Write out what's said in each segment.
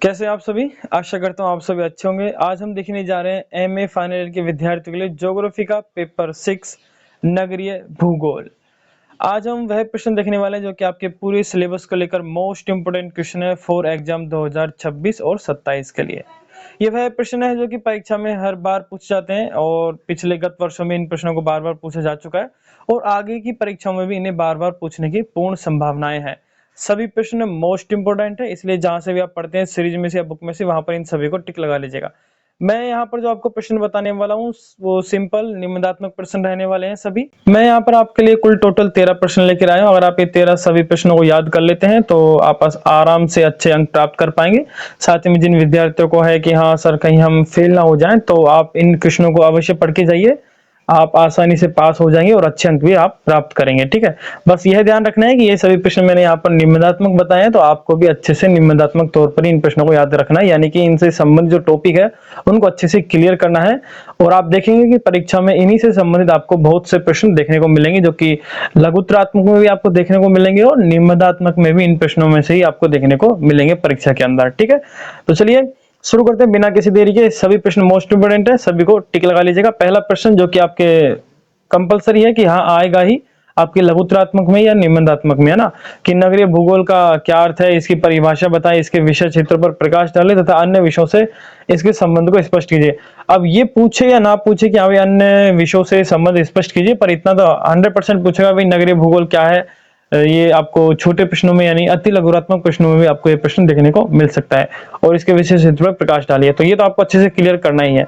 कैसे आप सभी? आशा करता हूँ आप सभी अच्छे होंगे। आज हम देखने जा रहे हैं एमए फाइनल ईयर के विद्यार्थियों के लिए ज्योग्राफी का पेपर 6 नगरीय भूगोल। आज हम वह प्रश्न देखने वाले हैं जो कि आपके पूरे सिलेबस को लेकर मोस्ट इंपोर्टेंट क्वेश्चन है फॉर एग्जाम 2026 और 27 के लिए। ये वह प्रश्न है जो कि परीक्षा में हर बार पूछे जाते हैं और पिछले गत वर्षों में इन प्रश्नों को बार-बार पूछा जा चुका है और आगे की परीक्षाओं में भी इन्हें बार-बार पूछने की पूर्ण संभावनाएं हैं। सभी प्रश्न मोस्ट इंपोर्टेंट है, इसलिए जहां से भी आप पढ़ते हैं सीरीज में से या बुक में से वहां पर इन सभी को टिक लगा लीजिएगा। मैं यहाँ पर जो आपको प्रश्न बताने वाला हूँ वो सिंपल निबंधात्मक प्रश्न रहने वाले हैं सभी। मैं यहाँ पर आपके लिए कुल टोटल 13 प्रश्न लेकर आया हूँ। अगर आप ये 13 सभी प्रश्नों को याद कर लेते हैं तो आप आराम से अच्छे अंक प्राप्त कर पाएंगे। साथ ही में जिन विद्यार्थियों को है कि हाँ सर कहीं हम फेल ना हो जाएं, तो आप इन क्वेश्चनों को अवश्य पढ़ के जाइए। आप आसानी से पास हो जाएंगे और अच्छे अंक भी आप प्राप्त करेंगे। ठीक है, बस यह ध्यान रखना है कि ये सभी प्रश्न मैंने यहाँ पर निबंधात्मक बताए हैं, तो आपको भी अच्छे से निबंधात्मक तौर पर इन प्रश्नों को याद रखना है, यानी कि इनसे संबंधित जो टॉपिक है उनको अच्छे से क्लियर करना है। और आप देखेंगे कि परीक्षा में इन्हीं से संबंधित आपको बहुत से प्रश्न देखने को मिलेंगे, जो कि लघुत्तरात्मक में भी आपको देखने को मिलेंगे और निबंधात्मक में भी इन प्रश्नों में से ही आपको देखने को मिलेंगे परीक्षा के अंदर। ठीक है, तो चलिए शुरू करते हैं बिना किसी देरी के। सभी प्रश्न मोस्ट इंपोर्टेंट है, सभी को टिक लगा लीजिएगा। पहला प्रश्न जो कि आपके कंपलसरी है कि हाँ आएगा ही आपके लघुत्तरात्मक में या निबंधात्मक में, है ना, कि नगरीय भूगोल का क्या अर्थ है, इसकी परिभाषा बताएं, इसके विषय क्षेत्र पर प्रकाश डालें तथा अन्य विषयों से इसके संबंध को स्पष्ट कीजिए। अब ये पूछे या ना पूछे कि हाँ अन्य विषयों से संबंध स्पष्ट कीजिए, पर इतना तो 100% पूछेगा भाई नगरीय भूगोल क्या है। ये आपको छोटे प्रश्नों में यानी अति लघुत्तरात्मक प्रश्नों में भी आपको ये प्रश्न देखने को मिल सकता है और इसके विषय क्षेत्र पर प्रकाश डालिए। तो ये तो आपको अच्छे से क्लियर करना ही है।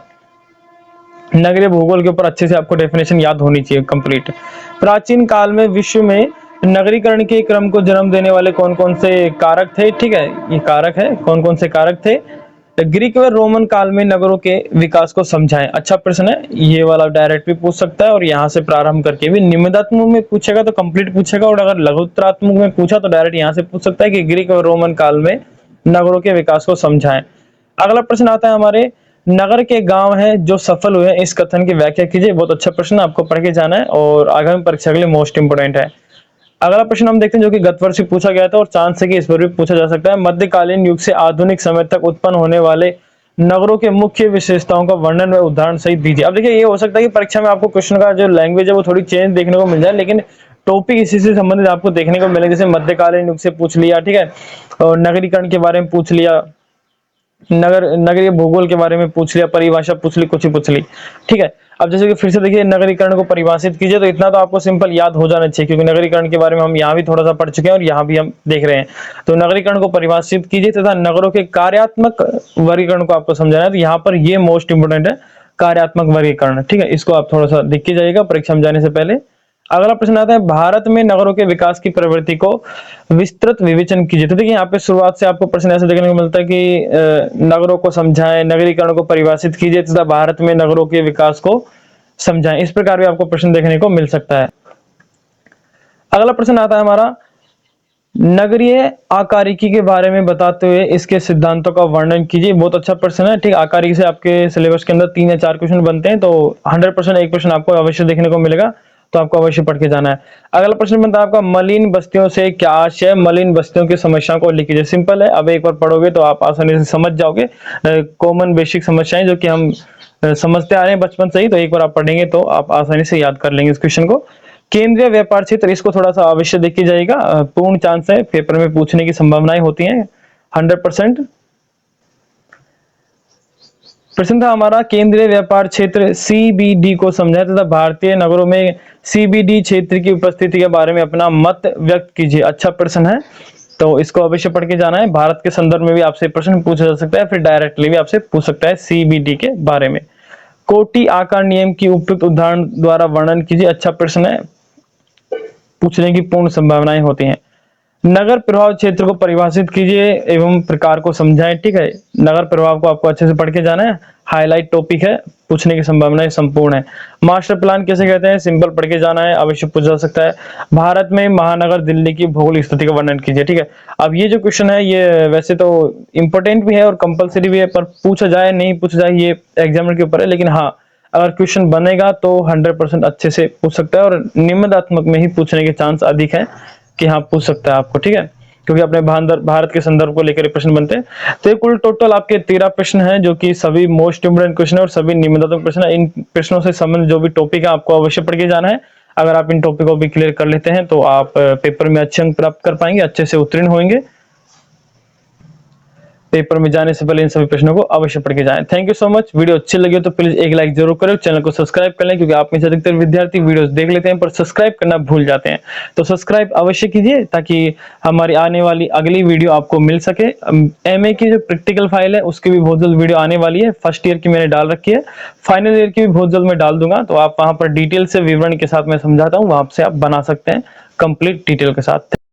नगरीय भूगोल के ऊपर अच्छे से आपको डेफिनेशन याद होनी चाहिए कंप्लीट। प्राचीन काल में विश्व में नगरीकरण के क्रम को जन्म देने वाले कौन कौन से कारक थे? ठीक है, ये कारक है, कौन कौन से कारक थे। ग्रीक व रोमन काल में नगरों के विकास को समझाएं। अच्छा प्रश्न है, ये वाला डायरेक्ट भी पूछ सकता है और यहाँ से प्रारंभ करके भी। निबंधात्मक में पूछेगा तो कंप्लीट पूछेगा, और अगर लघुत्तरात्मक में पूछा तो डायरेक्ट यहाँ से पूछ सकता है कि ग्रीक व रोमन काल में नगरों के विकास को समझाएं। अगला प्रश्न आता है हमारे, नगर के गांव हैं जो सफल हुए, इस कथन की व्याख्या कीजिए। बहुत अच्छा प्रश्न, आपको पढ़ के जाना है और आगामी परीक्षा के लिए मोस्ट इंपोर्टेंट है। अगला प्रश्न हम देखते हैं जो कि गत वर्ष पूछा गया था और चांस है कि इस बार भी पूछा जा सकता है। मध्यकालीन युग से आधुनिक समय तक उत्पन्न होने वाले नगरों के मुख्य विशेषताओं का वर्णन व उदाहरण सहित दीजिए। अब देखिए ये हो सकता है कि परीक्षा में आपको क्वेश्चन का जो लैंग्वेज है वो थोड़ी चेंज देखने को मिल जाए, लेकिन टॉपिक इसी से संबंधित आपको देखने को मिलेगा। जैसे मध्यकालीन युग से पूछ लिया, ठीक है, और नगरीकरण के बारे में पूछ लिया, नगरीय भूगोल के बारे में पूछ लिया, परिभाषा पूछ ली, कुछ ही पूछ ली। ठीक है, अब जैसे कि फिर से देखिए नगरीकरण को परिभाषित कीजिए, तो इतना तो आपको सिंपल याद हो जाना चाहिए, क्योंकि नगरीकरण के बारे में हम यहाँ भी थोड़ा सा पढ़ चुके हैं और यहाँ भी हम देख रहे हैं। तो नगरीकरण को परिभाषित कीजिए तथा नगरों के कार्यात्मक वर्गीकरण को आपको समझाना है। तो यहाँ पर ये मोस्ट इंपोर्टेंट है, कार्यात्मक वर्गीकरण। ठीक है, इसको आप थोड़ा सा देख के जाइएगा परीक्षा में जाने से पहले। अगला प्रश्न आता है, भारत में नगरों के विकास की प्रवृत्ति को विस्तृत विवेचन कीजिए। तो देखिए यहाँ पे शुरुआत से आपको प्रश्न ऐसे देखने को मिलता है कि नगरों को समझाएं, नगरीकरण को परिभाषित कीजिए तथा भारत में नगरों के विकास को समझाएं। इस प्रकार भी आपको प्रश्न देखने को मिल सकता है। अगला प्रश्न आता है हमारा, नगरीय आकारिकी के बारे में बताते हुए इसके सिद्धांतों का वर्णन कीजिए। बहुत अच्छा प्रश्न है। ठीक, आकारिकी से आपके सिलेबस के अंदर 3 या 4 क्वेश्चन बनते हैं, तो 100% एक प्रश्न आपको अवश्य देखने को मिलेगा, तो आपको अवश्य पढ़ के जाना है। अगला प्रश्न बनता है आपका, मलिन बस्तियों से क्या आशय? मलिन बस्तियों की समस्या को लिख कीजिए। सिंपल है, अब एक बार पढ़ोगे तो आप आसानी से समझ जाओगे। कॉमन बेसिक समस्याएं जो कि हम समझते आ रहे हैं बचपन से ही, तो एक बार आप पढ़ेंगे तो आप आसानी से याद कर लेंगे इस क्वेश्चन को। केंद्रीय व्यापार क्षेत्र, इसको थोड़ा सा अवश्य देख के जाइएगा, पूर्ण चांस है, पेपर में पूछने की संभावनाएं होती हैं 100%। प्रश्न था हमारा, केंद्रीय व्यापार क्षेत्र सीबीडी को समझाएं तथा भारतीय नगरों में सीबीडी क्षेत्र की उपस्थिति के बारे में अपना मत व्यक्त कीजिए। अच्छा प्रश्न है, तो इसको अवश्य पढ़ के जाना है। भारत के संदर्भ में भी आपसे प्रश्न पूछा जा सकता है, फिर डायरेक्टली भी आपसे पूछ सकता है सीबीडी के बारे में। कोटि आकार नियम की उपयुक्त उदाहरण द्वारा वर्णन कीजिए। अच्छा प्रश्न है, पूछने की पूर्ण संभावनाएं होती हैं। नगर प्रभाव क्षेत्र को परिभाषित कीजिए एवं प्रकार को समझाएं। ठीक है, नगर प्रभाव को आपको अच्छे से पढ़ के जाना है, हाईलाइट टॉपिक है, पूछने की संभावनाएं संपूर्ण है। मास्टर प्लान कैसे कहते हैं? सिंपल पढ़ के जाना है, अवश्य पूछा जा सकता है। भारत में महानगर दिल्ली की भौगोलिक स्थिति का वर्णन कीजिए। ठीक है, अब ये जो क्वेश्चन है ये वैसे तो इंपॉर्टेंट भी है और कंपलसरी भी है, पर पूछा जाए नहीं पूछा जाए ये एग्जामिनर के ऊपर है, लेकिन हाँ अगर क्वेश्चन बनेगा तो 100% अच्छे से पूछ सकता है और निबंधात्मक में ही पूछने के चांस अधिक है कि हाँ पूछ सकता है आपको। ठीक है, क्योंकि अपने भारत के संदर्भ को लेकर प्रश्न बनते हैं। तो ये कुल टोटल आपके 13 प्रश्न हैं, जो कि सभी मोस्ट इंपोर्टेंट क्वेश्चन है और सभी निबंधात्मक प्रश्न है। इन प्रश्नों से संबंधित जो भी टॉपिक है आपको अवश्य पढ़ के जाना है। अगर आप इन टॉपिक को भी क्लियर कर लेते हैं तो आप पेपर में अच्छे अंक प्राप्त कर पाएंगे, अच्छे से उत्तीर्ण होंगे। पेपर में जाने से पहले इन सभी प्रश्नों को अवश्य पढ़ के जाएं। Thank you so much. Video अच्छी लगी हो तो प्लीज एक लाइक जरूर करें, चैनल को सब्सक्राइब कर लें, क्योंकि आप में से अधिकतर विद्यार्थी वीडियोस देख लेते हैं पर सब्सक्राइब करना भूल जाते हैं। तो सब्सक्राइब अवश्य कीजिए ताकि हमारी आने वाली अगली वीडियो आपको मिल सके। एमए की जो प्रैक्टिकल फाइल है उसकी भी बहुत जल्द वीडियो आने वाली है। फर्स्ट ईयर की मैंने डाल रखी है, फाइनल ईयर की भी बहुत जल्द मैं डाल दूंगा। तो आप वहां पर डिटेल से विवरण के साथ मैं समझाता हूँ, वहां से आप बना सकते हैं कंप्लीट डिटेल के साथ।